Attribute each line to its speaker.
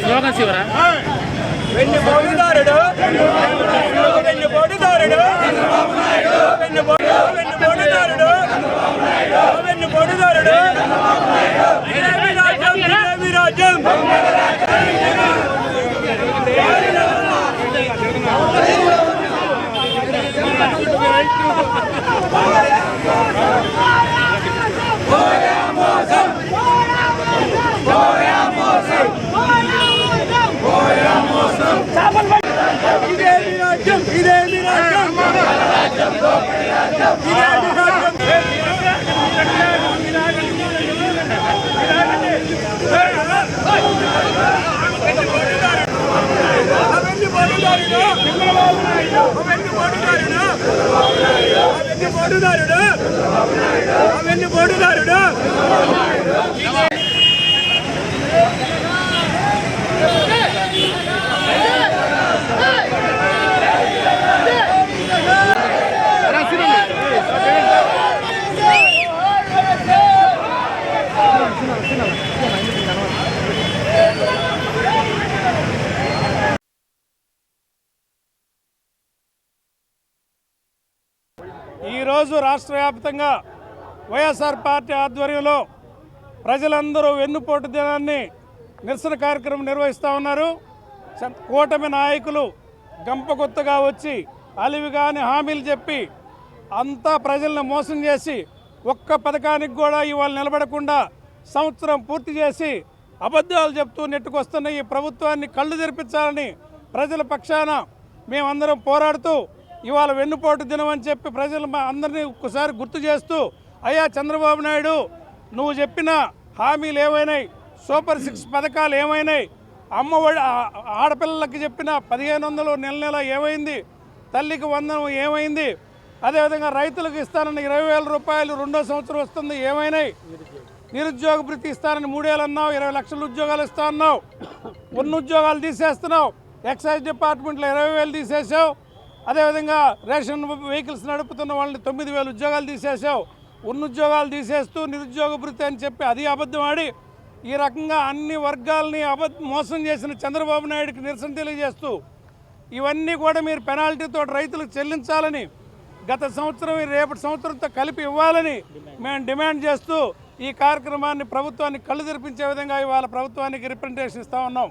Speaker 1: Slogan శివరా
Speaker 2: వెన్ను పోటుదారుడు వెన్ను పోటుదారుడు వెన్ను పోటుదారుడు వెన్ను పోటుదారుడు రాజ్యం
Speaker 3: ఈరోజు రాష్ట్ర వ్యాప్తంగా వైఎస్ఆర్ పార్టీ ఆధ్వర్యంలో ప్రజలందరూ వెన్నుపోటు దినాన్ని నిరసన కార్యక్రమం నిర్వహిస్తూ ఉన్నారు. కూటమి నాయకులు గంపగుత్తగా వచ్చి అలివిగాని హామీలు చెప్పి అంతా ప్రజలను మోసం చేసి ఒక్క పథకానికి కూడా ఇవాళ నిలబడకుండా సంవత్సరం పూర్తి చేసి అబద్ధాలు చెప్తూ నెట్టుకొస్తున్న ఈ ప్రభుత్వాన్ని కళ్ళు తెరిపించాలని ప్రజల పక్షాన మేమందరం పోరాడుతూ ఇవాళ వెన్నుపోటు దినం అని చెప్పి ప్రజలు అందరినీ ఒక్కసారి గుర్తు చేస్తూ, అయ్యా చంద్రబాబు నాయుడు నువ్వు చెప్పిన హామీలు ఏమైనాయి, సూపర్ 6 పథకాలు ఏమైనాయి, అమ్మఒడి ఆడపిల్లలకి చెప్పిన 1500 నెల ఏమైంది, తల్లికి 100 ఏమైంది, అదేవిధంగా రైతులకు ఇస్తానన్న 20,000 రూపాయలు 2వ సంవత్సరం వస్తుంది ఏమైనాయి, నిరుద్యోగ భృతి ఇస్తానని 3 ఏళ్ళు అన్నావు, 20 లక్షల ఉద్యోగాలు ఇస్తా అన్నావు, ఉన్న ఉద్యోగాలు తీసేస్తున్నావు, ఎక్సైజ్ డిపార్ట్మెంట్లో 20,000 తీసేసావు, అదేవిధంగా రేషన్ వెహికల్స్ నడుపుతున్న వాళ్ళని 9,000 ఉద్యోగాలు తీసేసావు, ఉన్న ఉద్యోగాలు తీసేస్తూ నిరుద్యోగ భృతి అని చెప్పి అది అబద్ధం ఆడి ఈ రకంగా అన్ని వర్గాల్ని మోసం చేసిన చంద్రబాబు నాయుడికి నిరసన తెలియజేస్తూ ఇవన్నీ కూడా మీరు పెనాల్టీతో రైతులకు చెల్లించాలని, గత సంవత్సరం రేపటి సంవత్సరంతో కలిపి ఇవ్వాలని మేము డిమాండ్ చేస్తూ ఈ కార్యక్రమాన్ని ప్రభుత్వాన్ని కళ్ళు తెరిపించే విధంగా ఇవాళ ప్రభుత్వానికి రిప్రజెంటేషన్ ఇస్తూ ఉన్నాం.